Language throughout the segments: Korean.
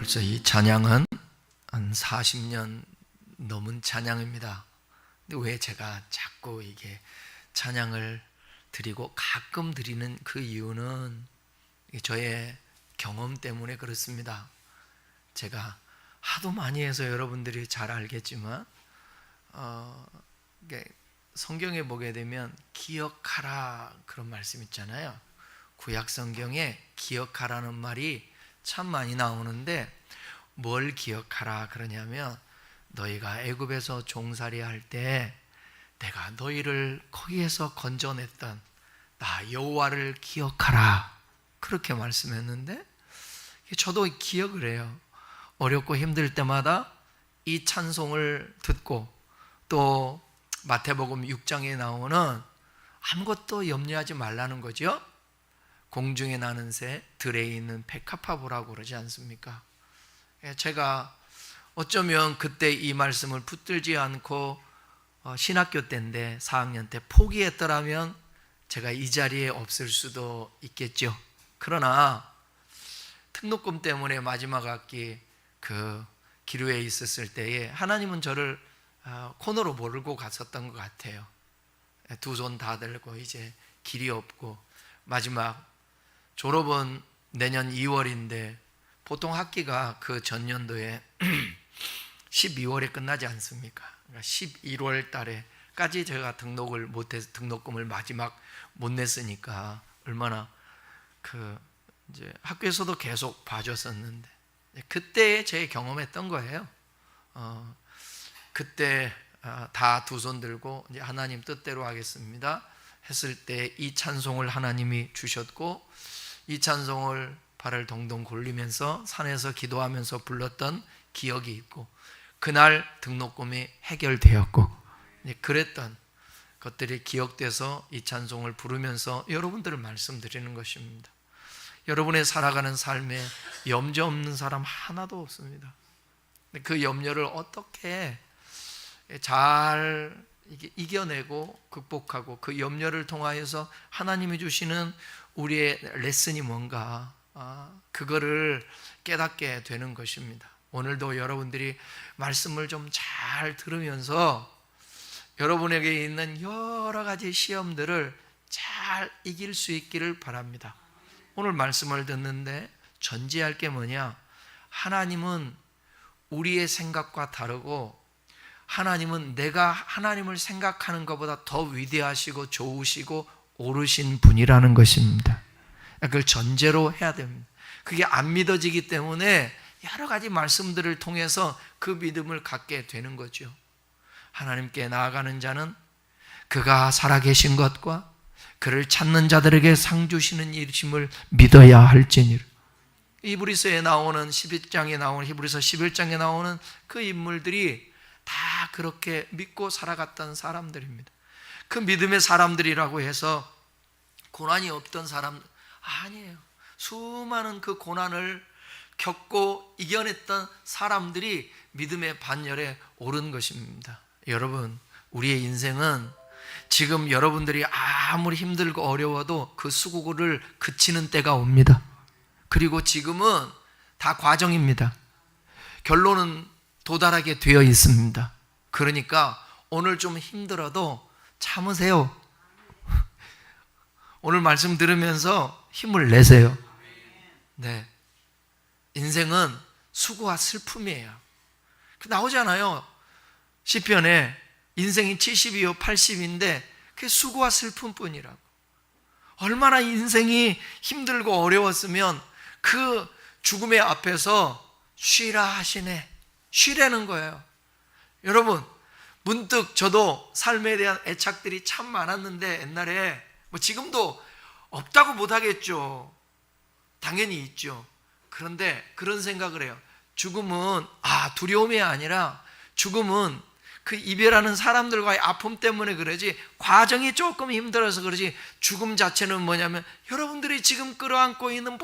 벌써 이 찬양은 한 40년 넘은 찬양입니다. 근데 왜 제가 자꾸 이게 찬양을 드리고 가끔 드리는 그 이유는 저의 경험 때문에 그렇습니다. 제가 하도 많이 해서 여러분들이 잘 알겠지만 성경에 보게 되면 기억하라 그런 말씀 있잖아요. 구약 성경에 기억하라는 말이 참 많이 나오는데 뭘 기억하라 그러냐면 너희가 애굽에서 종살이 할 때 내가 너희를 거기에서 건져냈던 나 여호와를 기억하라 그렇게 말씀했는데 저도 기억을 해요. 어렵고 힘들 때마다 이 찬송을 듣고 또 마태복음 6장에 나오는 아무것도 염려하지 말라는 거죠. 공중에 나는 새, 들에 있는 백합화보라고 그러지 않습니까? 제가 어쩌면 그때 이 말씀을 붙들지 않고 신학교 때인데 4학년 때 포기했더라면 제가 이 자리에 없을 수도 있겠죠. 그러나 등록금 때문에 마지막 학기 그 기류에 있었을 때에 하나님은 저를 코너로 몰고 갔었던 것 같아요. 두 손 다 들고 이제 길이 없고 마지막 졸업은 내년 2월인데 보통 학기가 그 전년도에 12월에 끝나지 않습니까? 그러니까 11월 달에까지 제가 등록을 못해서 등록금을 마지막 못 냈으니까 얼마나 이제 학교에서도 계속 봐줬었는데 그때 제 경험했던 거예요. 그때 다 두 손 들고 이제 하나님 뜻대로 하겠습니다 했을 때 이 찬송을 하나님이 주셨고 이 찬송을 발을 동동 굴리면서 산에서 기도하면서 불렀던 기억이 있고 그날 등록금이 해결되었고 그랬던 것들이 기억돼서 이 찬송을 부르면서 여러분들을 말씀드리는 것입니다. 여러분의 살아가는 삶에 염려 없는 사람 하나도 없습니다. 그 염려를 어떻게 잘 이겨내고 극복하고 그 염려를 통하여서 하나님이 주시는 우리의 레슨이 뭔가 그거를 깨닫게 되는 것입니다. 오늘도 여러분들이 말씀을 좀 잘 들으면서 여러분에게 있는 여러 가지 시험들을 잘 이길 수 있기를 바랍니다. 오늘 말씀을 듣는데 전제할 게 뭐냐? 하나님은 우리의 생각과 다르고 하나님은 내가 하나님을 생각하는 것보다 더 위대하시고 좋으시고 옳으신 분이라는 것입니다. 그걸 전제로 해야 됩니다. 그게 안 믿어지기 때문에 여러 가지 말씀들을 통해서 그 믿음을 갖게 되는 거죠. 하나님께 나아가는 자는 그가 살아계신 것과 그를 찾는 자들에게 상 주시는 일임을 믿어야 할지니라. 히브리서에 나오는 11장에 나오는 히브리서 11장에 나오는 그 인물들이 다 그렇게 믿고 살아갔던 사람들입니다. 그 믿음의 사람들이라고 해서 고난이 없던 사람 아니에요. 수많은 그 고난을 겪고 이겨냈던 사람들이 믿음의 반열에 오른 것입니다. 여러분, 우리의 인생은 지금 여러분들이 아무리 힘들고 어려워도 그 수고를 그치는 때가 옵니다. 그리고 지금은 다 과정입니다. 결론은 도달하게 되어 있습니다. 그러니까 오늘 좀 힘들어도 참으세요. 오늘 말씀 들으면서 힘을 내세요. 네, 인생은 수고와 슬픔이에요. 나오잖아요. 시편에 인생이 70이요 80인데 그게 수고와 슬픔뿐이라고. 얼마나 인생이 힘들고 어려웠으면 그 죽음의 앞에서 쉬라 하시네. 쉬라는 거예요. 여러분, 문득 저도 삶에 대한 애착들이 참 많았는데 옛날에 지금도 없다고 못하겠죠. 당연히 있죠. 그런데 그런 생각을 해요. 죽음은 두려움이 아니라 죽음은 그 이별하는 사람들과의 아픔 때문에 그러지 과정이 조금 힘들어서 그러지 죽음 자체는 뭐냐면 여러분들이 지금 끌어안고 있는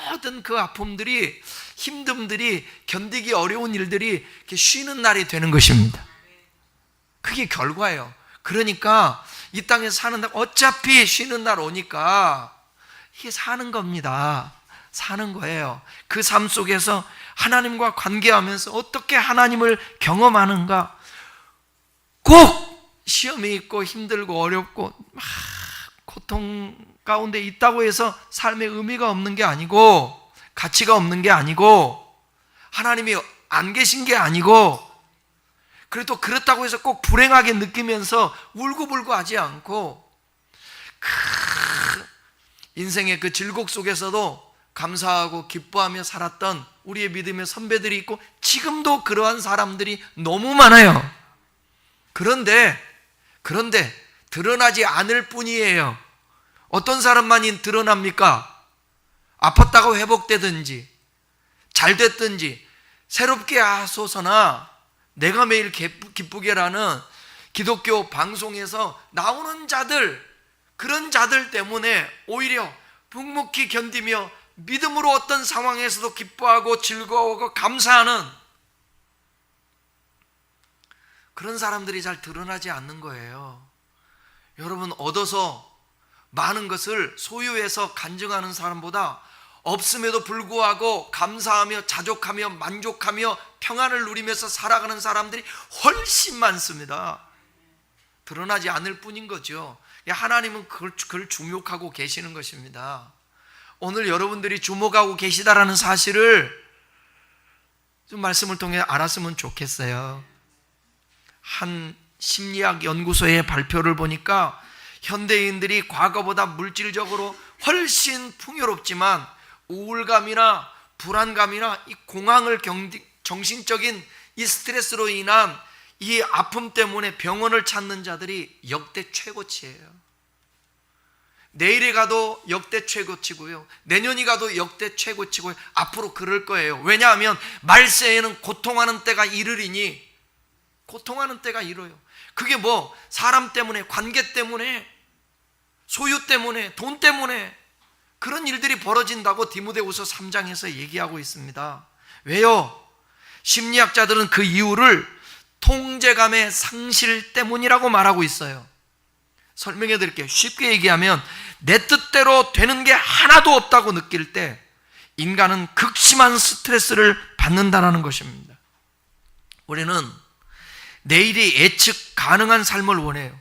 모든 그 아픔들이 힘듦들이 견디기 어려운 일들이 이렇게 쉬는 날이 되는 것입니다. 그게 결과예요. 그러니까 이 땅에 사는 날 어차피 쉬는 날 오니까 이게 사는 겁니다. 사는 거예요. 그 삶 속에서 하나님과 관계하면서 어떻게 하나님을 경험하는가. 꼭 시험이 있고 힘들고 어렵고 막 고통 가운데 있다고 해서 삶의 의미가 없는 게 아니고, 가치가 없는 게 아니고, 하나님이 안 계신 게 아니고, 그래도 그렇다고 해서 꼭 불행하게 느끼면서 울고불고 하지 않고, 인생의 그 질곡 속에서도 감사하고 기뻐하며 살았던 우리의 믿음의 선배들이 있고, 지금도 그러한 사람들이 너무 많아요. 그런데 드러나지 않을 뿐이에요. 어떤 사람만이 드러납니까? 아팠다고 회복되든지 잘 됐든지 새롭게 하소서나 내가 매일 기쁘게라는 기독교 방송에서 나오는 자들, 그런 자들 때문에 오히려 묵묵히 견디며 믿음으로 어떤 상황에서도 기뻐하고 즐거워하고 감사하는 그런 사람들이 잘 드러나지 않는 거예요. 여러분, 얻어서 많은 것을 소유해서 간증하는 사람보다 없음에도 불구하고 감사하며 자족하며 만족하며 평안을 누리면서 살아가는 사람들이 훨씬 많습니다. 드러나지 않을 뿐인 거죠. 하나님은 그걸 주목하고 계시는 것입니다. 오늘 여러분들이 주목하고 계시다라는 사실을 좀 말씀을 통해 알았으면 좋겠어요. 한 심리학 연구소의 발표를 보니까 현대인들이 과거보다 물질적으로 훨씬 풍요롭지만 우울감이나 불안감이나 이 공황을 정신적인 이 스트레스로 인한 이 아픔 때문에 병원을 찾는 자들이 역대 최고치예요. 내일에 가도 역대 최고치고요, 내년이 가도 역대 최고치고요, 앞으로 그럴 거예요. 왜냐하면 말세에는 고통하는 때가 이르리니, 고통하는 때가 이뤄요. 그게 뭐 사람 때문에, 관계 때문에, 소유 때문에, 돈 때문에 그런 일들이 벌어진다고 디모데후서 3장에서 얘기하고 있습니다. 왜요? 심리학자들은 그 이유를 통제감의 상실 때문이라고 말하고 있어요. 설명해 드릴게요. 쉽게 얘기하면 내 뜻대로 되는 게 하나도 없다고 느낄 때 인간은 극심한 스트레스를 받는다는 것입니다. 우리는 내일이 예측 가능한 삶을 원해요.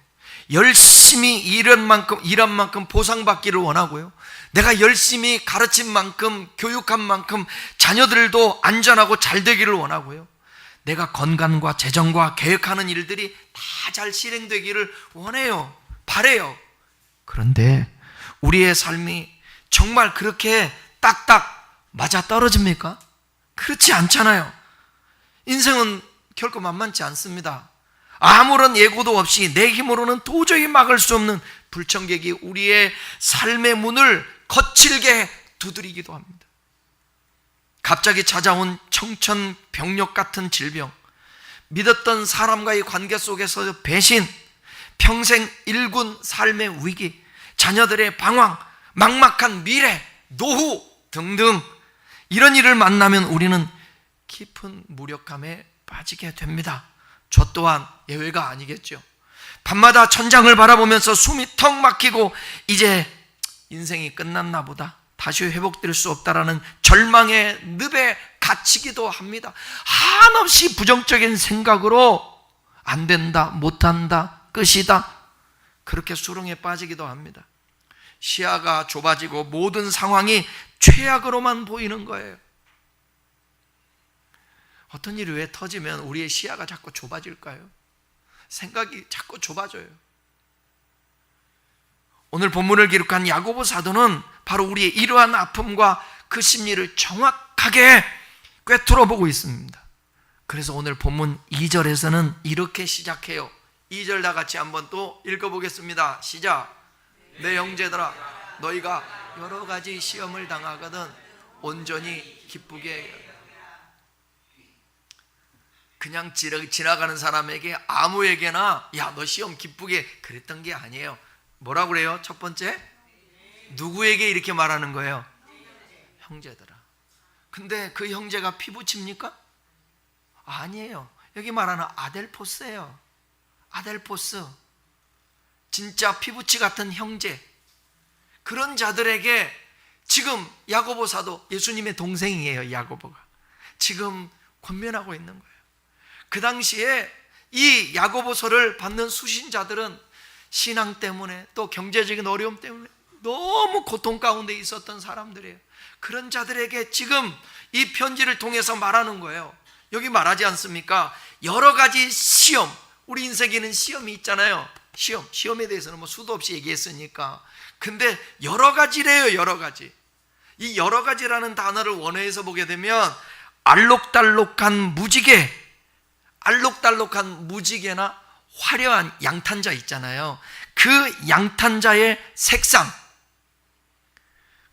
열심히 일한 만큼 보상받기를 원하고요, 내가 열심히 가르친 만큼, 교육한 만큼 자녀들도 안전하고 잘 되기를 원하고요, 내가 건강과 재정과 계획하는 일들이 다 잘 실행되기를 원해요. 바래요. 그런데 우리의 삶이 정말 그렇게 딱딱 맞아 떨어집니까? 그렇지 않잖아요. 인생은 결코 만만치 않습니다. 아무런 예고도 없이 내 힘으로는 도저히 막을 수 없는 불청객이 우리의 삶의 문을 거칠게 두드리기도 합니다. 갑자기 찾아온 청천벽력 같은 질병, 믿었던 사람과의 관계 속에서 배신, 평생 일군 삶의 위기, 자녀들의 방황, 막막한 미래, 노후 등등, 이런 일을 만나면 우리는 깊은 무력감에 빠지게 됩니다. 저 또한 예외가 아니겠죠. 밤마다 천장을 바라보면서 숨이 턱 막히고 이제 인생이 끝났나 보다, 다시 회복될 수 없다라는 절망의 늪에 갇히기도 합니다. 한없이 부정적인 생각으로 안 된다, 못한다, 끝이다, 그렇게 수렁에 빠지기도 합니다. 시야가 좁아지고 모든 상황이 최악으로만 보이는 거예요. 어떤 일이 왜 터지면 우리의 시야가 자꾸 좁아질까요? 생각이 자꾸 좁아져요. 오늘 본문을 기록한 야고보 사도는 바로 우리의 이러한 아픔과 그 심리를 정확하게 꿰뚫어 보고 있습니다. 그래서 오늘 본문 2절에서는 이렇게 시작해요. 2절 다 같이 한번 또 읽어보겠습니다. 시작. 내 형제들아, 너희가 여러 가지 시험을 당하거든 온전히 기쁘게. 그냥 지나가는 사람에게 아무에게나 야, 너 시험 기쁘게 그랬던 게 아니에요. 뭐라고 그래요? 첫 번째, 누구에게 이렇게 말하는 거예요? 형제들아. 근데 그 형제가 피부칩니까? 아니에요. 여기 말하는 아델포스예요. 아델포스, 진짜 피부치 같은 형제, 그런 자들에게 지금 야고보 사도, 예수님의 동생이에요. 야고보가 지금 권면하고 있는 거예요. 그 당시에 이 야고보서를 받는 수신자들은 신앙 때문에 또 경제적인 어려움 때문에 너무 고통 가운데 있었던 사람들이에요. 그런 자들에게 지금 이 편지를 통해서 말하는 거예요. 여기 말하지 않습니까? 여러 가지 시험, 우리 인생에는 시험이 있잖아요. 시험에 대해서는 뭐 수도 없이 얘기했으니까. 근데 여러 가지래요. 여러 가지. 이 여러 가지라는 단어를 원어에서 보게 되면 알록달록한 무지개나 화려한 양탄자 있잖아요. 그 양탄자의 색상,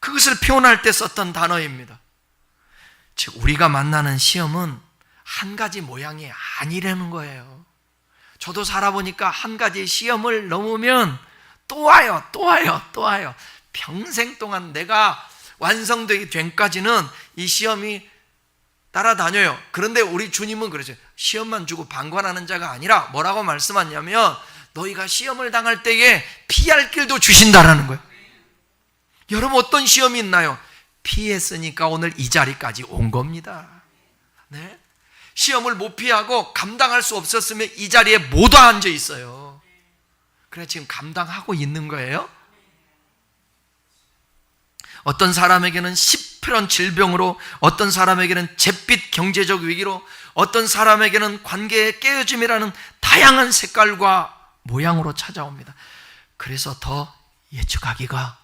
그것을 표현할 때 썼던 단어입니다. 즉 우리가 만나는 시험은 한 가지 모양이 아니라는 거예요. 저도 살아보니까 한 가지 시험을 넘으면 또 와요. 평생 동안 내가 완성되기 전까지는 이 시험이 따라다녀요. 그런데 우리 주님은 그러죠. 시험만 주고 방관하는 자가 아니라 뭐라고 말씀하냐면 너희가 시험을 당할 때에 피할 길도 주신다라는 거예요. 여러분 어떤 시험이 있나요? 피했으니까 오늘 이 자리까지 온 겁니다. 네? 시험을 못 피하고 감당할 수 없었으면 이 자리에 못 앉아 있어요. 그래 지금 감당하고 있는 거예요. 어떤 사람에게는 시퍼런 질병으로, 어떤 사람에게는 잿빛 경제적 위기로, 어떤 사람에게는 관계의 깨어짐이라는 다양한 색깔과 모양으로 찾아옵니다. 그래서 더 예측하기가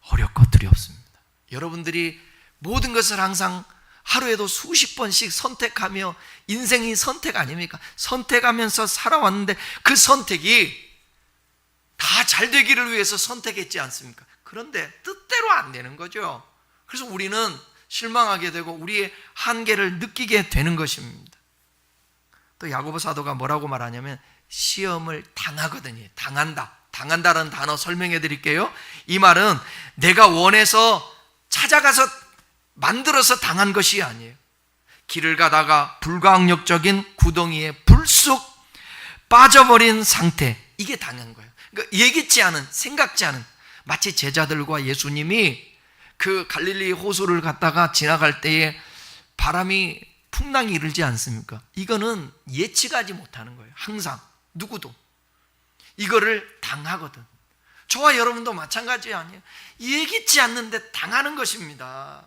어렵고 두렵습니다. 여러분들이 모든 것을 항상 하루에도 수십 번씩 선택하며, 인생이 선택 아닙니까? 선택하면서 살아왔는데 그 선택이 다 잘 되기를 위해서 선택했지 않습니까? 그런데 뜻대로 안 되는 거죠. 그래서 우리는 실망하게 되고 우리의 한계를 느끼게 되는 것입니다. 또 야고보 사도가 뭐라고 말하냐면 시험을 당하거든요. 당한다는 단어 설명해 드릴게요. 이 말은 내가 원해서 찾아가서 만들어서 당한 것이 아니에요. 길을 가다가 불가항력적인 구덩이에 불쑥 빠져버린 상태, 이게 당한 거예요. 그러니까 예기치 않은, 생각지 않은, 마치 제자들과 예수님이 그 갈릴리 호수를 갔다가 지나갈 때에 바람이 풍랑이 일지 않습니까? 이거는 예측하지 못하는 거예요. 항상 누구도 이거를 당하거든. 저와 여러분도 마찬가지 아니에요. 예기치 않는데 당하는 것입니다.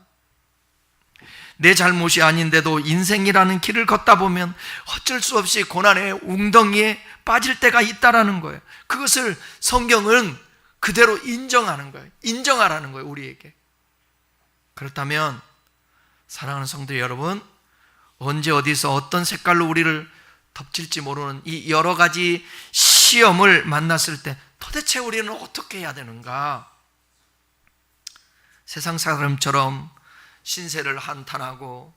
내 잘못이 아닌데도 인생이라는 길을 걷다 보면 어쩔 수 없이 고난의 웅덩이에 빠질 때가 있다라는 거예요. 그것을 성경은 그대로 인정하는 거예요. 인정하라는 거예요, 우리에게. 그렇다면 사랑하는 성도 여러분, 언제 어디서 어떤 색깔로 우리를 덮칠지 모르는 이 여러 가지 시험을 만났을 때 도대체 우리는 어떻게 해야 되는가? 세상 사람처럼 신세를 한탄하고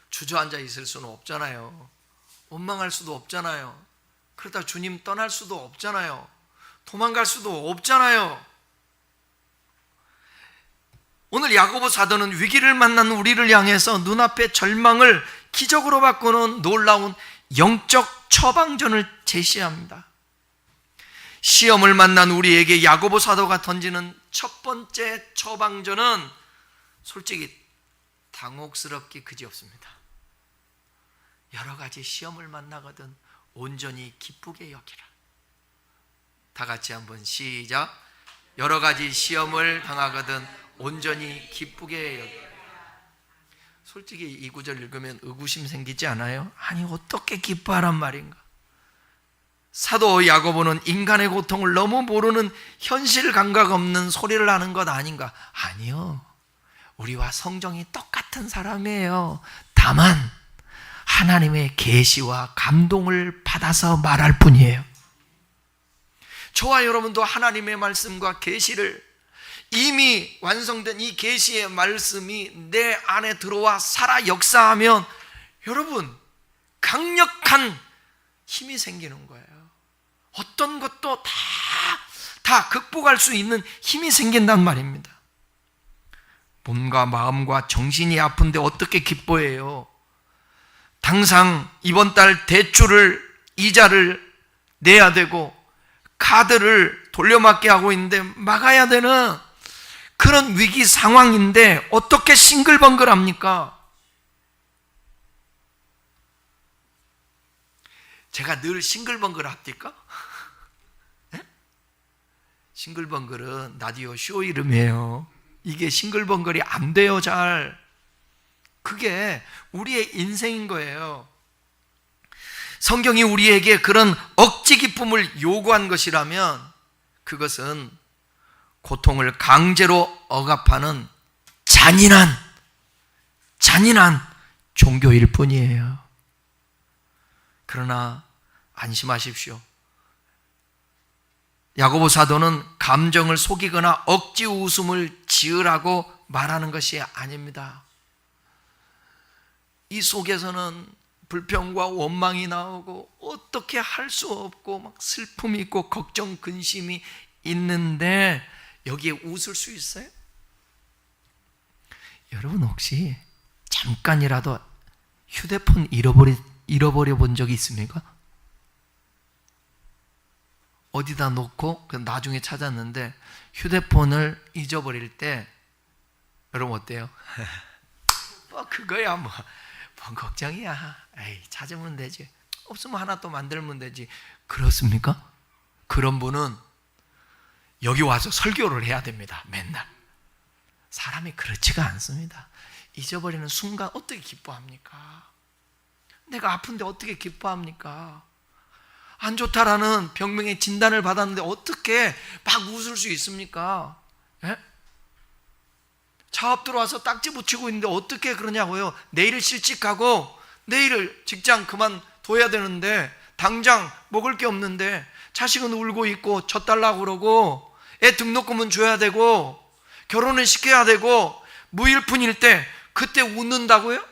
주저앉아 있을 수는 없잖아요. 원망할 수도 없잖아요. 그러다 주님 떠날 수도 없잖아요. 도망갈 수도 없잖아요. 오늘 야고보 사도는 위기를 만난 우리를 향해서 눈앞의 절망을 기적으로 바꾸는 놀라운 영적 처방전을 제시합니다. 시험을 만난 우리에게 야고보 사도가 던지는 첫 번째 처방전은 솔직히 당혹스럽기 그지없습니다. 여러 가지 시험을 만나거든 온전히 기쁘게 여기라. 다 같이 한번 시작. 여러 가지 시험을 당하거든 온전히 기쁘게 여기라. 솔직히 이 구절 읽으면 의구심 생기지 않아요? 아니 어떻게 기뻐하란 말인가? 사도 야고보는 인간의 고통을 너무 모르는 현실 감각 없는 소리를 하는 것 아닌가? 아니요, 우리와 성정이 똑같은 사람이에요. 다만 하나님의 계시와 감동을 받아서 말할 뿐이에요. 저와 여러분도 하나님의 말씀과 계시를, 이미 완성된 이 계시의 말씀이 내 안에 들어와 살아 역사하면 여러분 강력한 힘이 생기는 거예요. 어떤 것도 다 극복할 수 있는 힘이 생긴단 말입니다. 몸과 마음과 정신이 아픈데 어떻게 기뻐해요? 당장 이번 달 대출을, 이자를 내야 되고 카드를 돌려막게 하고 있는데 막아야 되는 그런 위기 상황인데 어떻게 싱글벙글합니까? 제가 늘 싱글벙글 합니까? 네? 싱글벙글은 라디오 쇼 이름이에요. 이게 싱글벙글이 안 돼요, 잘. 그게 우리의 인생인 거예요. 성경이 우리에게 그런 억지 기쁨을 요구한 것이라면 그것은 고통을 강제로 억압하는 잔인한 종교일 뿐이에요. 그러나 안심하십시오. 야고보 사도는 감정을 속이거나 억지 웃음을 지으라고 말하는 것이 아닙니다. 이 속에서는 불평과 원망이 나오고 어떻게 할 수 없고 막 슬픔이 있고 걱정, 근심이 있는데 여기에 웃을 수 있어요? 여러분 혹시 잠깐이라도 휴대폰 잃어버려 본 적이 있습니까? 어디다 놓고 나중에 찾았는데 휴대폰을 잊어버릴 때 여러분 어때요? 뭐 그거야 뭔 걱정이야. 에이, 찾으면 되지. 없으면 하나 또 만들면 되지. 그렇습니까? 그런 분은 여기 와서 설교를 해야 됩니다. 맨날. 사람이 그렇지가 않습니다. 잊어버리는 순간 어떻게 기뻐합니까? 내가 아픈데 어떻게 기뻐합니까? 안 좋다라는 병명의 진단을 받았는데 어떻게 막 웃을 수 있습니까? 예? 차업 들어와서 딱지 붙이고 있는데 어떻게 그러냐고요? 내일 실직하고 내일 직장 그만둬야 되는데 당장 먹을 게 없는데 자식은 울고 있고 져달라고 그러고 애 등록금은 줘야 되고 결혼을 시켜야 되고 무일푼일 때 그때 웃는다고요?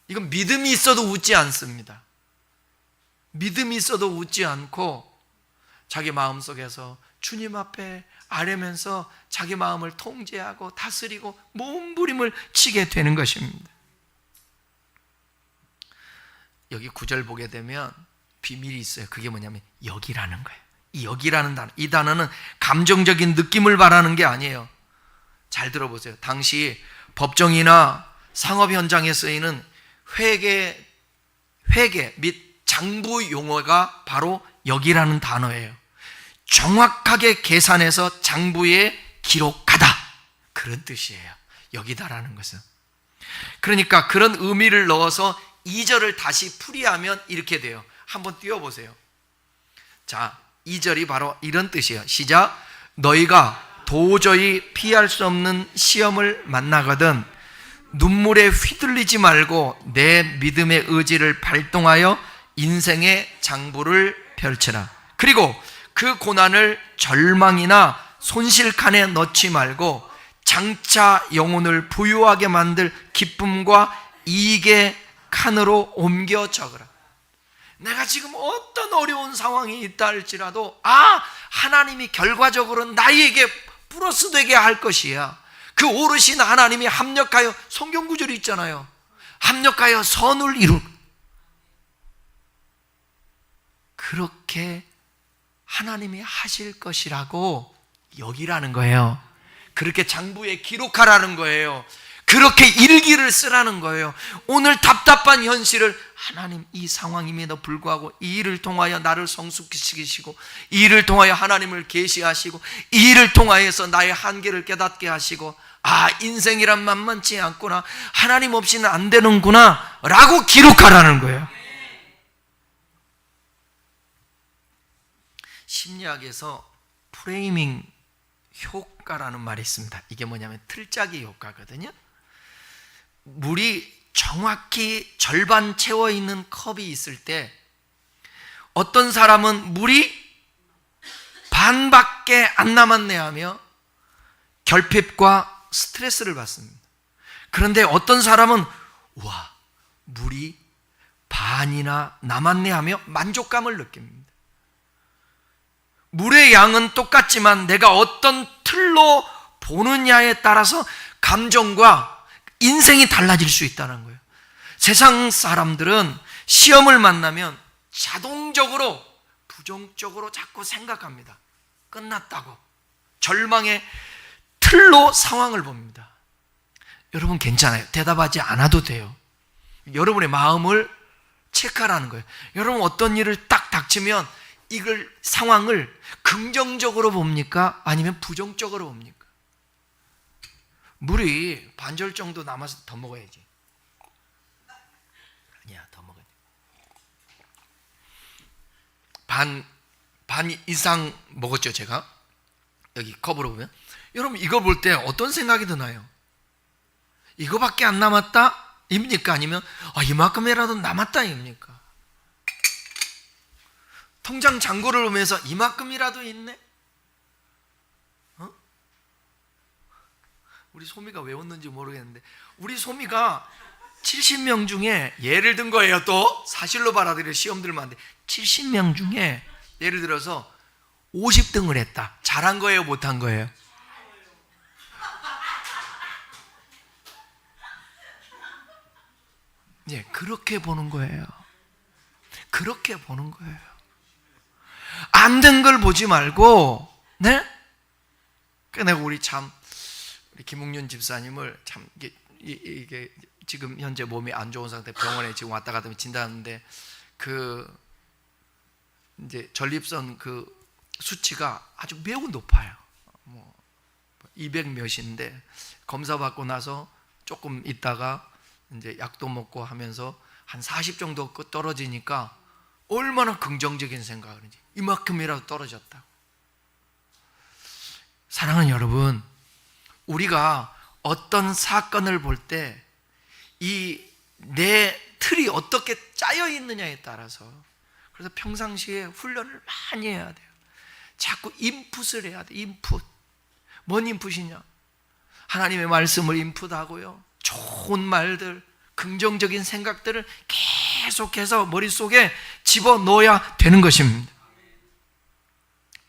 이건 믿음이 있어도 웃지 않습니다. 믿음이 있어도 웃지 않고 자기 마음속에서 주님 앞에 아뢰면서 자기 마음을 통제하고 다스리고 몸부림을 치게 되는 것입니다. 여기 9절 보게 되면 비밀이 있어요. 그게 뭐냐면 여기라는 거예요. 이 여기라는 단어, 이 단어는 감정적인 느낌을 말하는 게 아니에요. 잘 들어보세요. 당시 법정이나 상업 현장에 쓰이는 회계 및 장부 용어가 바로 여기라는 단어예요. 정확하게 계산해서 장부에 기록하다, 그런 뜻이에요. 여기다라는 것은. 그러니까 그런 의미를 넣어서 2절을 다시 풀이하면 이렇게 돼요. 한번 띄워보세요. 자, 2절이 바로 이런 뜻이에요. 시작. 너희가 도저히 피할 수 없는 시험을 만나거든 눈물에 휘둘리지 말고 내 믿음의 의지를 발동하여 인생의 장부를 펼쳐라. 그리고 그 고난을 절망이나 손실칸에 넣지 말고 장차 영혼을 부유하게 만들 기쁨과 이익의 칸으로 옮겨 적으라. 내가 지금 어떤 어려운 상황이 있다 할지라도 하나님이 결과적으로 나에게 플러스 되게 할 것이야. 그 오르신 하나님이 합력하여, 성경 구절이 있잖아요. 합력하여 선을 이루. 그렇게 하나님이 하실 것이라고 여기라는 거예요. 그렇게 장부에 기록하라는 거예요. 그렇게 일기를 쓰라는 거예요. 오늘 답답한 현실을 하나님 이 상황임에도 불구하고 이 일을 통하여 나를 성숙시키시고 이 일을 통하여 하나님을 계시하시고 이 일을 통하여서 나의 한계를 깨닫게 하시고 인생이란 만만치 않구나, 하나님 없이는 안 되는구나 라고 기록하라는 거예요. 심리학에서 프레이밍 효과라는 말이 있습니다. 이게 뭐냐면 틀짜기 효과거든요. 물이 정확히 절반 채워 있는 컵이 있을 때 어떤 사람은 물이 반밖에 안 남았네 하며 결핍과 스트레스를 받습니다. 그런데 어떤 사람은 물이 반이나 남았네 하며 만족감을 느낍니다. 물의 양은 똑같지만 내가 어떤 틀로 보느냐에 따라서 감정과 인생이 달라질 수 있다는 거예요. 세상 사람들은 시험을 만나면 자동적으로 부정적으로 자꾸 생각합니다. 끝났다고, 절망의 틀로 상황을 봅니다. 여러분 괜찮아요. 대답하지 않아도 돼요. 여러분의 마음을 체크하라는 거예요. 여러분 어떤 일을 딱 닥치면 이걸 상황을 긍정적으로 봅니까? 아니면 부정적으로 봅니까? 물이 반절 정도 남아서 더 먹어야지. 아니야, 더 먹어야 돼. 반 이상 먹었죠, 제가. 여기 컵으로 보면. 여러분 이거 볼 때 어떤 생각이 드나요? 이거밖에 안 남았다? 입니까? 아니면 이만큼이라도 남았다? 입니까? 통장 잔고를 보면서 이만큼이라도 있네? 우리 소미가 왜 웃는지 모르겠는데, 우리 소미가 70명 중에 예를 든 거예요. 또 사실로 받아들여 시험 들면 안 돼. 70명 중에 예를 들어서 50등을 했다. 잘한 거예요? 못한 거예요? 예, 그렇게 보는 거예요. 그렇게 보는 거예요. 안 된 걸 보지 말고, 네? 내가 우리 김웅윤 집사님을 참 이게 지금 현재 몸이 안 좋은 상태, 병원에 지금 왔다 갔다 진단하는데 이제 전립선 수치가 아주 매우 높아요. 200 몇인데 검사 받고 나서 조금 있다가 이제 약도 먹고 하면서 한 40 정도 떨어지니까 얼마나 긍정적인 생각을 하는지, 이만큼이라도 떨어졌다고. 사랑하는 여러분, 우리가 어떤 사건을 볼 때 이 내 틀이 어떻게 짜여 있느냐에 따라서, 그래서 평상시에 훈련을 많이 해야 돼요. 자꾸 인풋을 해야 돼. 인풋. 뭔 인풋이냐? 하나님의 말씀을 인풋하고요, 좋은 말들, 긍정적인 생각들을 계속해서 머릿속에 집어넣어야 되는 것입니다.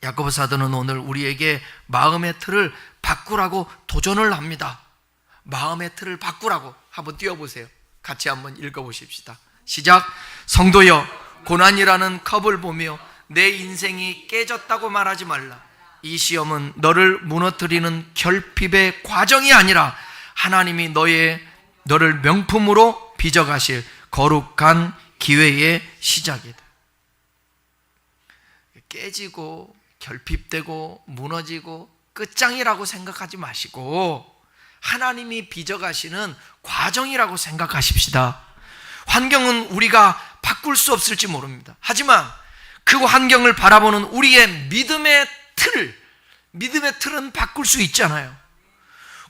야고보 사도는 오늘 우리에게 마음의 틀을 바꾸라고 도전을 합니다. 마음의 틀을 바꾸라고. 한번 띄워보세요. 같이 한번 읽어보십시다. 시작. 성도여, 고난이라는 컵을 보며 내 인생이 깨졌다고 말하지 말라. 이 시험은 너를 무너뜨리는 결핍의 과정이 아니라 하나님이 너를 명품으로 빚어가실 거룩한 기회의 시작이다. 깨지고 결핍되고 무너지고 끝장이라고 생각하지 마시고 하나님이 빚어가시는 과정이라고 생각하십시다. 환경은 우리가 바꿀 수 없을지 모릅니다. 하지만 그 환경을 바라보는 우리의 믿음의 틀은 바꿀 수 있잖아요.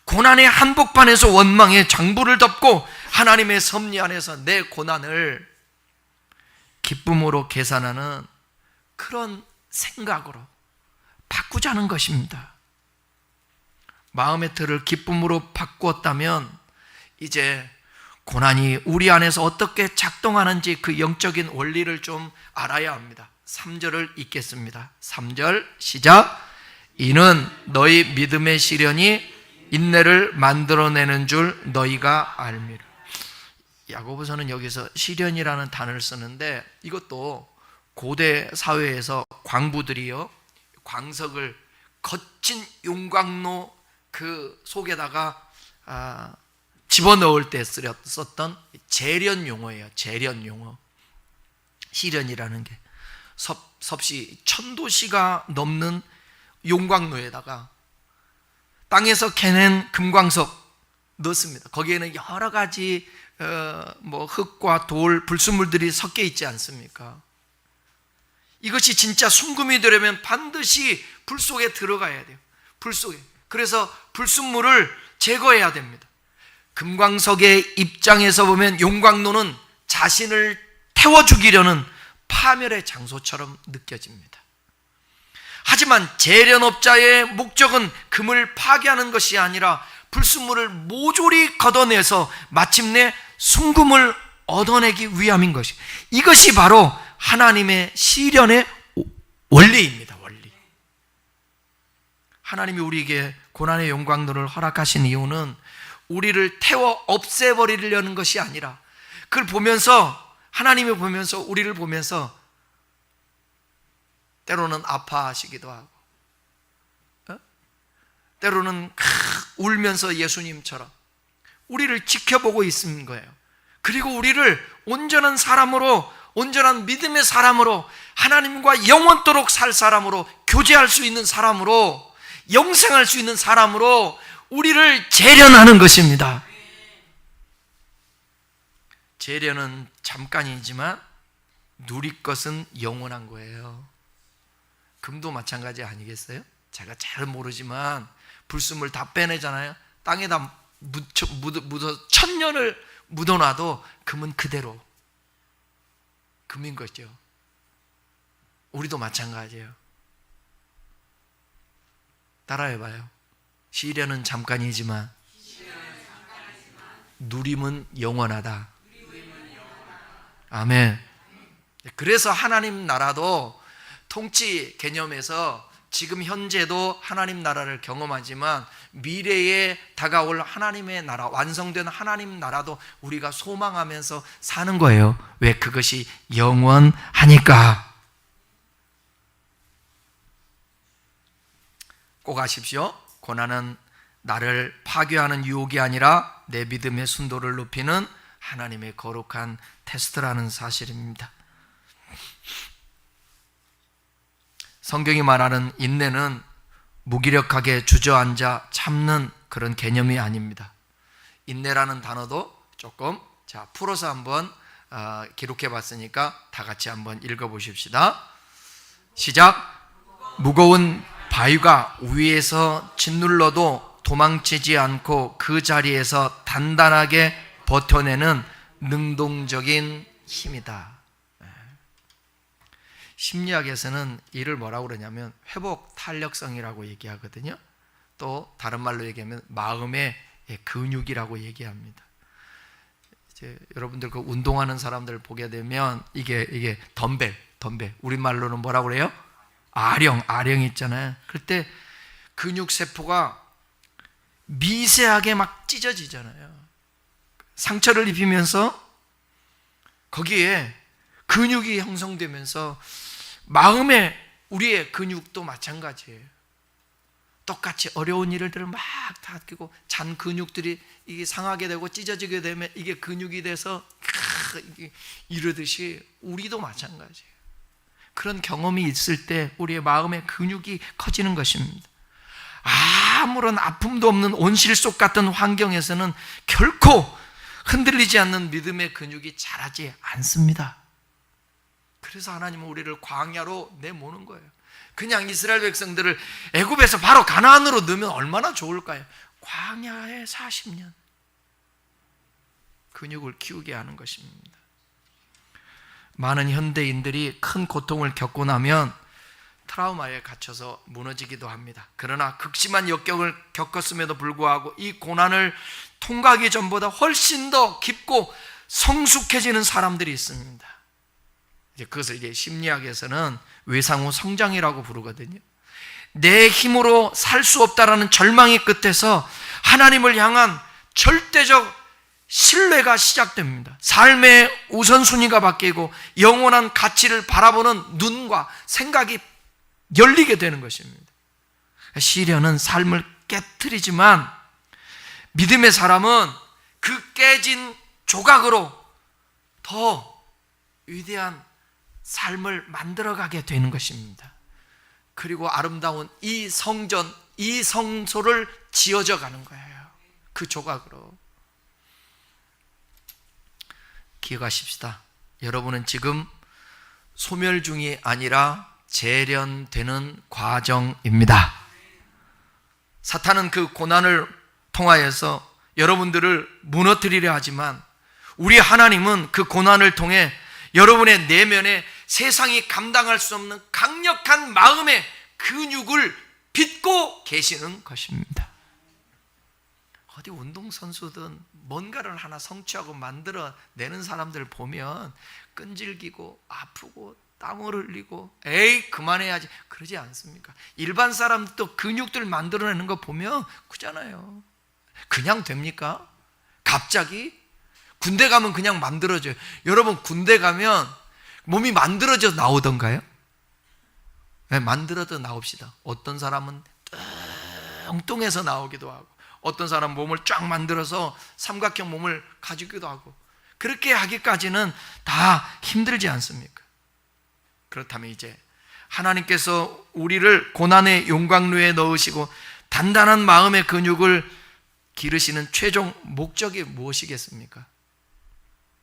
고난의 한복판에서 원망의 장부를 덮고 하나님의 섭리 안에서 내 고난을 기쁨으로 계산하는 그런 생각으로 바꾸자는 것입니다. 마음의 틀을 기쁨으로 바꾸었다면 이제 고난이 우리 안에서 어떻게 작동하는지 그 영적인 원리를 좀 알아야 합니다. 3절을 읽겠습니다. 3절 시작. 이는 너희 믿음의 시련이 인내를 만들어내는 줄 너희가 알미라. 야고보서는 여기서 시련이라는 단어를 쓰는데, 이것도 고대 사회에서 광부들이요, 광석을 거친 용광로 그 속에다가 집어넣을 때 썼던 재련 용어예요. 재련 용어. 시련이라는 게 섭씨 1000도씨가 넘는 용광로에다가 땅에서 캐낸 금광석 넣습니다. 거기에는 여러 가지 흙과 돌, 불순물들이 섞여 있지 않습니까? 이것이 진짜 순금이 되려면 반드시 불 속에 들어가야 돼요. 불 속에. 그래서 불순물을 제거해야 됩니다. 금광석의 입장에서 보면 용광로는 자신을 태워 죽이려는 파멸의 장소처럼 느껴집니다. 하지만 재련업자의 목적은 금을 파괴하는 것이 아니라 불순물을 모조리 걷어내서 마침내 순금을 얻어내기 위함인 것이, 이것이 바로 하나님의 시련의 원리입니다. 원리. 하나님이 우리에게 고난의 용광로를 허락하신 이유는 우리를 태워 없애버리려는 것이 아니라, 그걸 보면서, 하나님을 보면서, 우리를 보면서 때로는 아파하시기도 하고, 때로는 울면서 예수님처럼 우리를 지켜보고 있는 거예요. 그리고 우리를 온전한 사람으로, 온전한 믿음의 사람으로, 하나님과 영원토록 살 사람으로, 교제할 수 있는 사람으로, 영생할 수 있는 사람으로 우리를 재련하는 것입니다. 재련은 잠깐이지만 누릴 것은 영원한 거예요. 금도 마찬가지 아니겠어요? 제가 잘 모르지만 불순물 다 빼내잖아요. 땅에다 묻어 천년을 묻어놔도 금은 그대로 금인 거죠. 우리도 마찬가지예요. 따라해봐요. 시련은 잠깐이지만 누림은 영원하다. 아멘. 그래서 하나님 나라도 통치 개념에서 지금 현재도 하나님 나라를 경험하지만 미래에 다가올 하나님의 나라, 완성된 하나님 나라도 우리가 소망하면서 사는 거예요. 왜? 그것이 영원하니까. 꼭 아십시오. 고난은 나를 파괴하는 유혹이 아니라 내 믿음의 순도를 높이는 하나님의 거룩한 테스트라는 사실입니다. 성경이 말하는 인내는 무기력하게 주저앉아 참는 그런 개념이 아닙니다. 인내라는 단어도 조금 풀어서 한번 기록해 봤으니까 다 같이 한번 읽어 보십시다. 시작. 무거운 바위가 위에서 짓눌러도 도망치지 않고 그 자리에서 단단하게 버텨내는 능동적인 힘이다. 심리학에서는 이를 뭐라고 그러냐면 회복 탄력성이라고 얘기하거든요. 또 다른 말로 얘기하면 마음의 근육이라고 얘기합니다. 이제 여러분들 그 운동하는 사람들 보게 되면 이게 덤벨 우리말로는 뭐라고 그래요? 아령 있잖아요. 그럴 때 근육 세포가 미세하게 막 찢어지잖아요. 상처를 입히면서 거기에 근육이 형성되면서 마음의 우리의 근육도 마찬가지예요. 똑같이 어려운 일들을 막 다 끼고 잔 근육들이 이게 상하게 되고 찢어지게 되면 이게 근육이 돼서 이러듯이 우리도 마찬가지예요. 그런 경험이 있을 때 우리의 마음의 근육이 커지는 것입니다. 아무런 아픔도 없는 온실 속 같은 환경에서는 결코 흔들리지 않는 믿음의 근육이 자라지 않습니다. 그래서 하나님은 우리를 광야로 내모는 거예요. 그냥 이스라엘 백성들을 애굽에서 바로 가나안으로 넣으면 얼마나 좋을까요? 광야에 40년 근육을 키우게 하는 것입니다. 많은 현대인들이 큰 고통을 겪고 나면 트라우마에 갇혀서 무너지기도 합니다. 그러나 극심한 역경을 겪었음에도 불구하고 이 고난을 통과하기 전보다 훨씬 더 깊고 성숙해지는 사람들이 있습니다. 그것을 이제 심리학에서는 외상후 성장이라고 부르거든요. 내 힘으로 살 수 없다라는 절망의 끝에서 하나님을 향한 절대적 신뢰가 시작됩니다. 삶의 우선순위가 바뀌고 영원한 가치를 바라보는 눈과 생각이 열리게 되는 것입니다. 시련은 삶을 깨트리지만 믿음의 사람은 그 깨진 조각으로 더 위대한 삶을 만들어가게 되는 것입니다. 그리고 아름다운 이 성전, 이 성소를 지어져 가는 거예요. 그 조각으로. 기억하십시다. 여러분은 지금 소멸 중이 아니라 재련되는 과정입니다. 사탄은 그 고난을 통하여서 여러분들을 무너뜨리려 하지만 우리 하나님은 그 고난을 통해 여러분의 내면에 세상이 감당할 수 없는 강력한 마음의 근육을 빚고 계시는 것입니다. 어디 운동선수든 뭔가를 하나 성취하고 만들어내는 사람들 보면 끈질기고 아프고 땀을 흘리고 에이 그만해야지 그러지 않습니까? 일반 사람도 근육들 만들어내는 거 보면 그잖아요. 그냥 됩니까? 갑자기? 군대 가면 그냥 만들어져요. 여러분 군대 가면 몸이 만들어져 나오던가요? 네, 만들어져 나옵시다. 어떤 사람은 엉뚱해서 나오기도 하고, 어떤 사람 몸을 쫙 만들어서 삼각형 몸을 가지기도 하고, 그렇게 하기까지는 다 힘들지 않습니까? 그렇다면 이제 하나님께서 우리를 고난의 용광로에 넣으시고 단단한 마음의 근육을 기르시는 최종 목적이 무엇이겠습니까?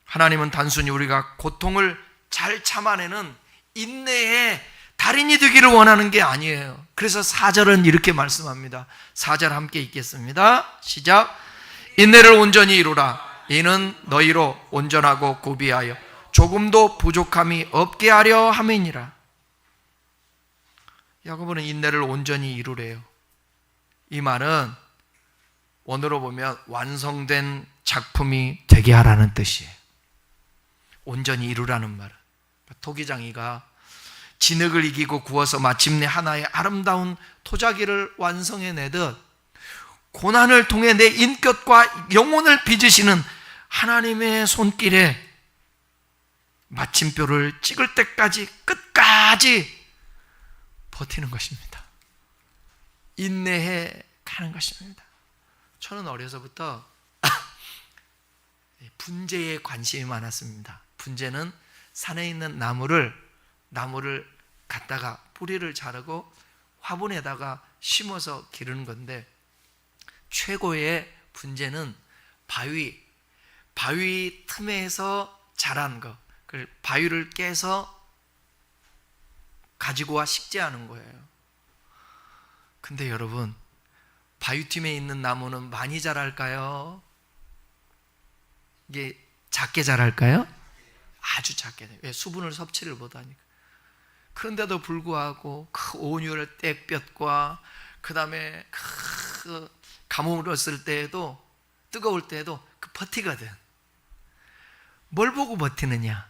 하나님은 단순히 우리가 고통을 잘 참아내는 인내의 달인이 되기를 원하는 게 아니에요. 그래서 4절은 이렇게 말씀합니다. 4절 함께 읽겠습니다. 시작. 인내를 온전히 이루라. 이는 너희로 온전하고 구비하여 조금도 부족함이 없게 하려 함이니라. 야고보는 인내를 온전히 이루래요. 이 말은 원어로 보면 완성된 작품이 되게 하라는 뜻이에요. 온전히 이루라는 말은, 토기장이가 진흙을 이기고 구워서 마침내 하나의 아름다운 토자기를 완성해내듯 고난을 통해 내 인격과 영혼을 빚으시는 하나님의 손길에 마침표를 찍을 때까지 끝까지 버티는 것입니다. 인내해 가는 것입니다. 저는 어려서부터 분재에 관심이 많았습니다. 분재는 산에 있는 나무를 갖다가 뿌리를 자르고 화분에다가 심어서 기르는 건데, 최고의 분재는 바위 틈에서 자란 거, 그 바위를 깨서 가지고 와 식재하는 거예요. 근데 여러분, 바위 틈에 있는 나무는 많이 자랄까요? 이게 작게 자랄까요? 아주 작게. 왜? 수분을 섭취를 못하니까. 그런데도 불구하고 그 온유할 땡볕과 그 다음에 그 가물었을 때에도, 뜨거울 때에도 그 버티거든. 뭘 보고 버티느냐?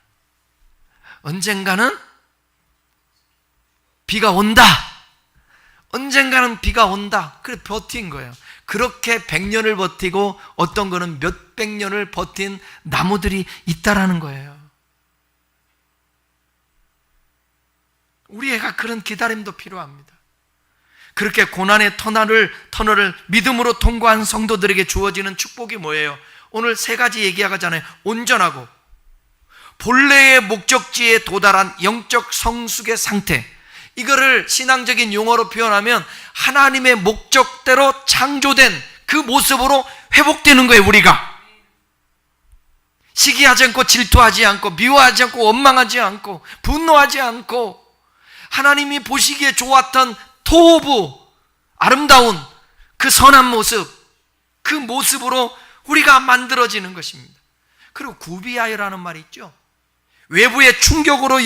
언젠가는 비가 온다. 언젠가는 비가 온다. 그래 버틴 거예요. 그렇게 100년을 버티고 어떤 거는 몇백 년을 버틴 나무들이 있다라는 거예요. 우리가 그런 기다림도 필요합니다. 그렇게 고난의 터널을 믿음으로 통과한 성도들에게 주어지는 축복이 뭐예요? 오늘 3가지 얘기하잖아요. 온전하고, 본래의 목적지에 도달한 영적 성숙의 상태, 이거를 신앙적인 용어로 표현하면 하나님의 목적대로 창조된 그 모습으로 회복되는 거예요. 우리가 시기하지 않고, 질투하지 않고, 미워하지 않고, 원망하지 않고, 분노하지 않고, 하나님이 보시기에 좋았던 토부, 아름다운 그 선한 모습, 그 모습으로 우리가 만들어지는 것입니다. 그리고 구비하여라는 말이 있죠. 외부의 충격으로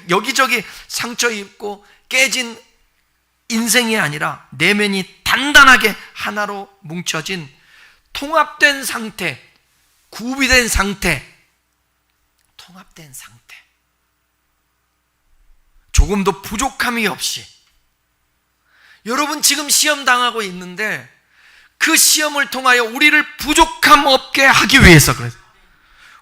여기저기 상처 입고 깨진 인생이 아니라 내면이 단단하게 하나로 뭉쳐진 통합된 상태, 구비된 상태, 통합된 상태, 조금도 부족함이 없이. 여러분 지금 시험 당하고 있는데 그 시험을 통하여 우리를 부족함 없게 하기 위해서 그래요.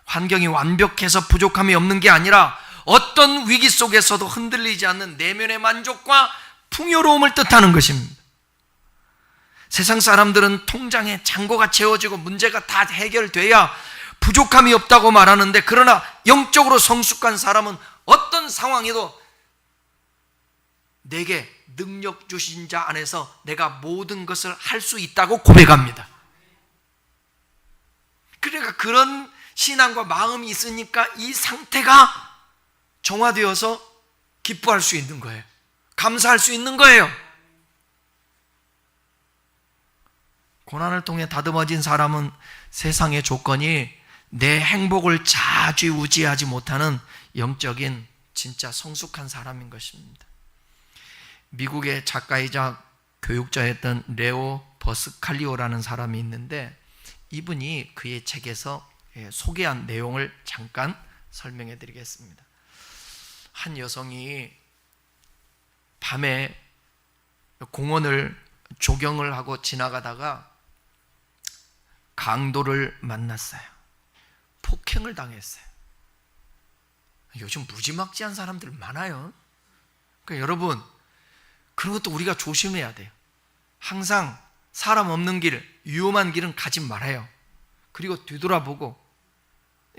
환경이 완벽해서 부족함이 없는 게 아니라 어떤 위기 속에서도 흔들리지 않는 내면의 만족과 풍요로움을 뜻하는 것입니다. 세상 사람들은 통장에 잔고가 채워지고 문제가 다 해결돼야 부족함이 없다고 말하는데, 그러나 영적으로 성숙한 사람은 어떤 상황에도 내게 능력 주신 자 안에서 내가 모든 것을 할 수 있다고 고백합니다. 그러니까 그런 신앙과 마음이 있으니까 이 상태가 정화되어서 기뻐할 수 있는 거예요. 감사할 수 있는 거예요. 고난을 통해 다듬어진 사람은 세상의 조건이 내 행복을 좌지우지하지 못하는 영적인 진짜 성숙한 사람인 것입니다. 미국의 작가이자 교육자였던 레오 버스칼리오라는 사람이 있는데, 이분이 그의 책에서 소개한 내용을 잠깐 설명해 드리겠습니다. 한 여성이 밤에 공원을 조경을 하고 지나가다가 강도를 만났어요. 폭행을 당했어요. 요즘 무지막지한 사람들 많아요. 그러니까 여러분, 그런 것도 우리가 조심해야 돼요. 항상 사람 없는 길, 위험한 길은 가지 말아요. 그리고 뒤돌아보고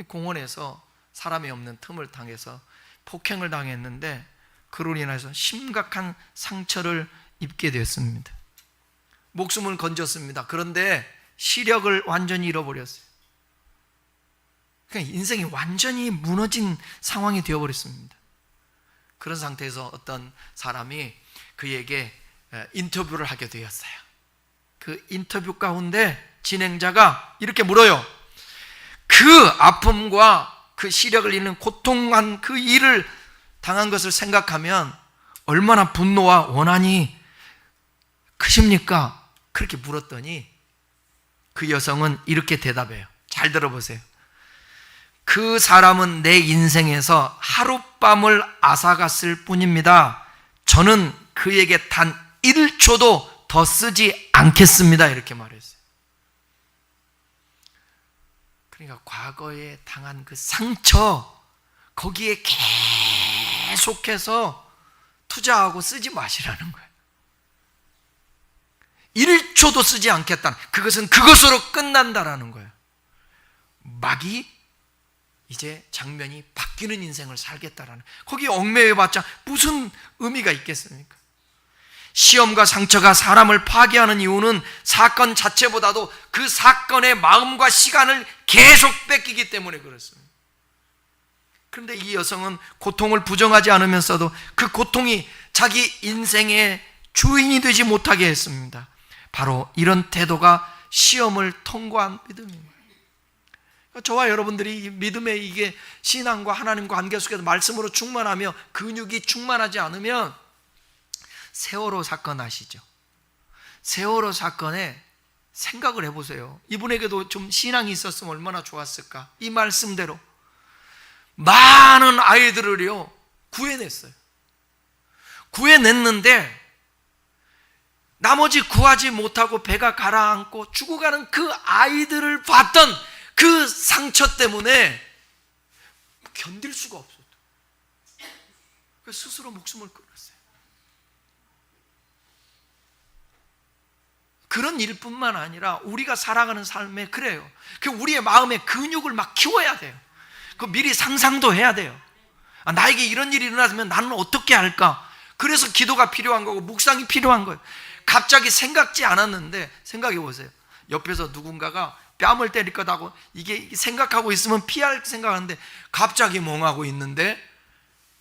공원에서 사람이 없는 틈을 당해서 폭행을 당했는데 그로 인해서 심각한 상처를 입게 되었습니다. 목숨을 건졌습니다. 그런데 시력을 완전히 잃어버렸어요. 그러니까 인생이 완전히 무너진 상황이 되어버렸습니다. 그런 상태에서 어떤 사람이 그에게 인터뷰를 하게 되었어요. 그 인터뷰 가운데 진행자가 이렇게 물어요. 그 아픔과 그 시력을 잃는 고통한 그 일을 당한 것을 생각하면 얼마나 분노와 원한이 크십니까? 그렇게 물었더니 그 여성은 이렇게 대답해요. 잘 들어보세요. 그 사람은 내 인생에서 하룻밤을 앗아갔을 뿐입니다. 저는 그에게 단 1초도 더 쓰지 않겠습니다. 이렇게 말했어요. 그러니까 과거에 당한 그 상처, 거기에 계속해서 투자하고 쓰지 마시라는 거예요. 1초도 쓰지 않겠다는, 그것은 그것으로 끝난다라는 거예요. 막이 이제 장면이 바뀌는 인생을 살겠다라는, 거기에 얽매여봤자 무슨 의미가 있겠습니까? 시험과 상처가 사람을 파괴하는 이유는 사건 자체보다도 그 사건의 마음과 시간을 계속 뺏기기 때문에 그렇습니다. 그런데 이 여성은 고통을 부정하지 않으면서도 그 고통이 자기 인생의 주인이 되지 못하게 했습니다. 바로 이런 태도가 시험을 통과한 믿음입니다. 저와 여러분들이 믿음의 이게 신앙과 하나님과 관계 속에서 말씀으로 충만하며 근육이 충만하지 않으면, 세월호 사건 아시죠? 세월호 사건에 생각을 해보세요. 이분에게도 좀 신앙이 있었으면 얼마나 좋았을까. 이 말씀대로 많은 아이들을요 구해냈어요. 구해냈는데 나머지 구하지 못하고 배가 가라앉고 죽어가는 그 아이들을 봤던 그 상처 때문에 견딜 수가 없었어요. 그래서 스스로 목숨을 끊었어요. 그런 일뿐만 아니라 우리가 살아가는 삶에 그래요. 그 우리의 마음의 근육을 막 키워야 돼요. 그 미리 상상도 해야 돼요. 나에게 이런 일이 일어나면 나는 어떻게 할까? 그래서 기도가 필요한 거고 묵상이 필요한 거예요. 갑자기 생각지 않았는데 생각해 보세요. 옆에서 누군가가 뺨을 때릴 거다고 이게 생각하고 있으면 피할 생각하는데 갑자기 멍하고 있는데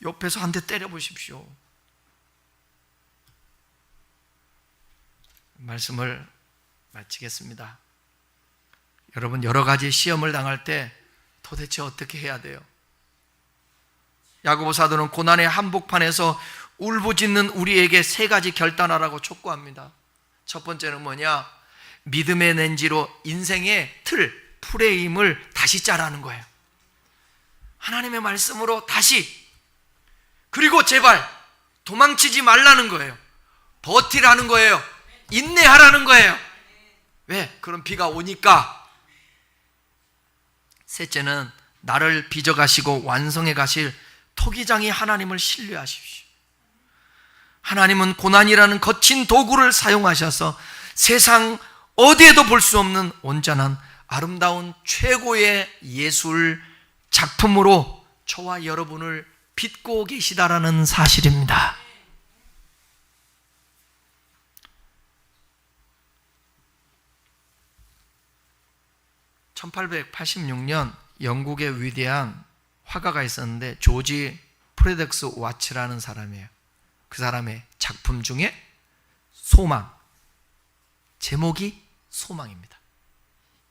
옆에서 한 대 때려 보십시오. 말씀을 마치겠습니다. 여러분, 여러 가지 시험을 당할 때 도대체 어떻게 해야 돼요? 야고보 사도는 고난의 한복판에서 울부짖는 우리에게 세 가지 결단하라고 촉구합니다. 첫 번째는 뭐냐? 믿음의 렌즈로 인생의 틀, 프레임을 다시 짜라는 거예요. 하나님의 말씀으로 다시. 그리고 제발 도망치지 말라는 거예요. 버티라는 거예요. 인내하라는 거예요. 왜? 그럼 비가 오니까. 셋째는 나를 빚어가시고 완성해 가실 토기장이 하나님을 신뢰하십시오. 하나님은 고난이라는 거친 도구를 사용하셔서 세상 어디에도 볼 수 없는 온전한 아름다운 최고의 예술 작품으로 저와 여러분을 빚고 계시다라는 사실입니다. (1886년) 영국의 위대한 화가가 있었는데 조지 프레덱스 와츠라는 사람이에요. 그 사람의 작품 중에 소망, 제목이 소망입니다.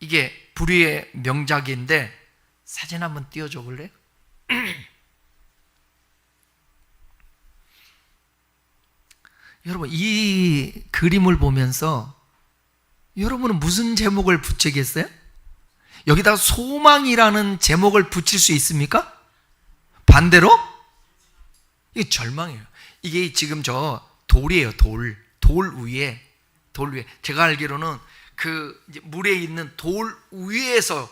이게 불후의 명작인데 사진 한번 띄워줘 볼래요? 여러분, 이 그림을 보면서 여러분은 무슨 제목을 붙이겠어요? 여기다가 소망이라는 제목을 붙일 수 있습니까? 반대로? 이게 절망이에요. 이게 지금 저 돌이에요. 돌 위에 제가 알기로는 그 이제 물에 있는 돌 위에서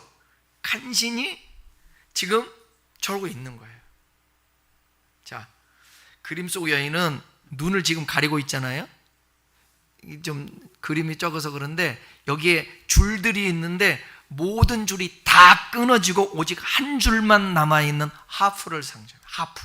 간신히 지금 저러고 있는 거예요. 자, 그림 속 여인은 눈을 지금 가리고 있잖아요. 좀 그림이 적어서 그런데 여기에 줄들이 있는데 모든 줄이 다 끊어지고 오직 한 줄만 남아있는 하프를 상징해요. 하프.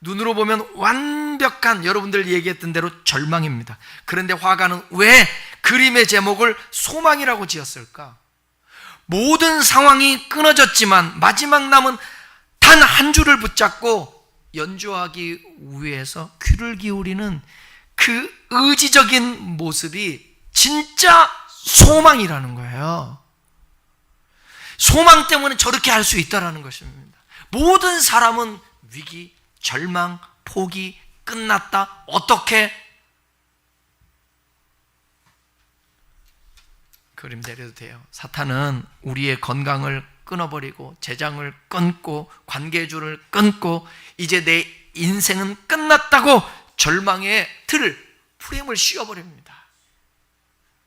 눈으로 보면 완벽한, 여러분들 얘기했던 대로 절망입니다. 그런데 화가는 왜 그림의 제목을 소망이라고 지었을까? 모든 상황이 끊어졌지만 마지막 남은 단 한 줄을 붙잡고 연주하기 위해서 귀를 기울이는 그 의지적인 모습이 진짜 소망이라는 거예요. 소망 때문에 저렇게 할 수 있다는 것입니다. 모든 사람은 위기, 절망, 포기, 끝났다, 어떻게? 그림 내려도 돼요. 사탄은 우리의 건강을 끊어버리고 재장을 끊고 관계줄을 끊고 이제 내 인생은 끝났다고 절망의 프레임을 씌워버립니다.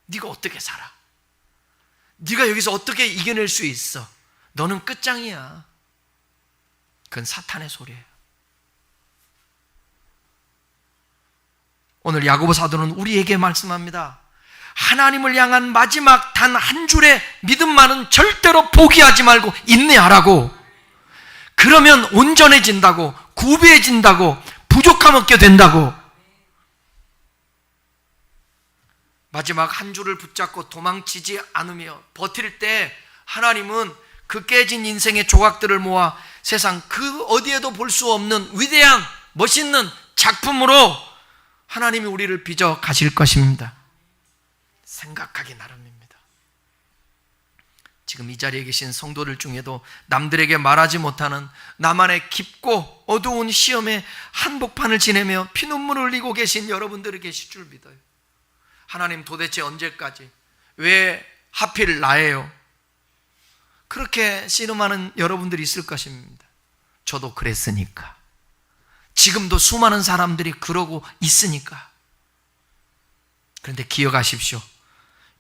네가 어떻게 살아? 네가 여기서 어떻게 이겨낼 수 있어? 너는 끝장이야. 그건 사탄의 소리예요. 오늘 야고보 사도는 우리에게 말씀합니다. 하나님을 향한 마지막 단 한 줄의 믿음만은 절대로 포기하지 말고 인내하라고. 그러면 온전해진다고, 구비해진다고, 부족함 없게 된다고. 마지막 한 줄을 붙잡고 도망치지 않으며 버틸 때 하나님은 그 깨진 인생의 조각들을 모아 세상 그 어디에도 볼 수 없는 위대한 멋있는 작품으로 하나님이 우리를 빚어 가실 것입니다. 생각하기 나름입니다. 지금 이 자리에 계신 성도들 중에도 남들에게 말하지 못하는 나만의 깊고 어두운 시험의 한복판을 지내며 피눈물을 흘리고 계신 여러분들이 계실 줄 믿어요. 하나님 도대체 언제까지? 왜 하필 나예요? 그렇게 씨름하는 여러분들이 있을 것입니다. 저도 그랬으니까. 지금도 수많은 사람들이 그러고 있으니까. 그런데 기억하십시오.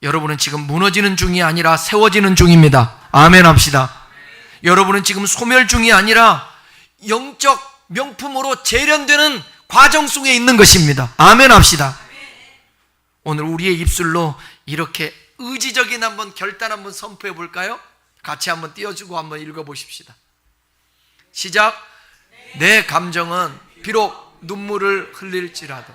여러분은 지금 무너지는 중이 아니라 세워지는 중입니다. 아멘 합시다. 여러분은 지금 소멸 중이 아니라 영적 명품으로 재련되는 과정 속에 있는 것입니다. 아멘 합시다. 오늘 우리의 입술로 이렇게 의지적인 한번 결단 한번 선포해 볼까요? 같이 한번 띄워주고 한번 읽어보십시다. 시작. 내 감정은 비록 눈물을 흘릴지라도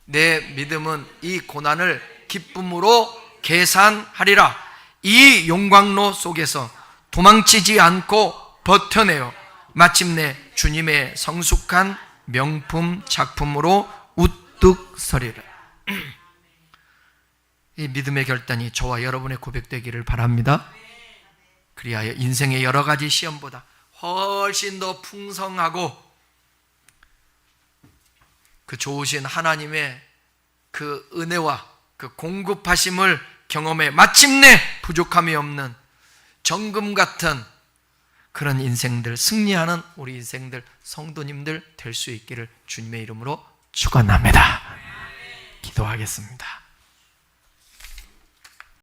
내 믿음은 이 고난을 기쁨으로 계산하리라. 이 용광로 속에서 도망치지 않고 버텨내어 마침내 주님의 성숙한 명품 작품으로 우뚝 서리라. 이 믿음의 결단이 저와 여러분의 고백되기를 바랍니다. 그리하여 인생의 여러 가지 시험보다 훨씬 더 풍성하고 그 좋으신 하나님의 그 은혜와 그 공급하심을 경험해 마침내 부족함이 없는 정금 같은 그런 인생들, 승리하는 우리 인생들, 성도님들 될 수 있기를 주님의 이름으로 축원합니다. 기도하겠습니다.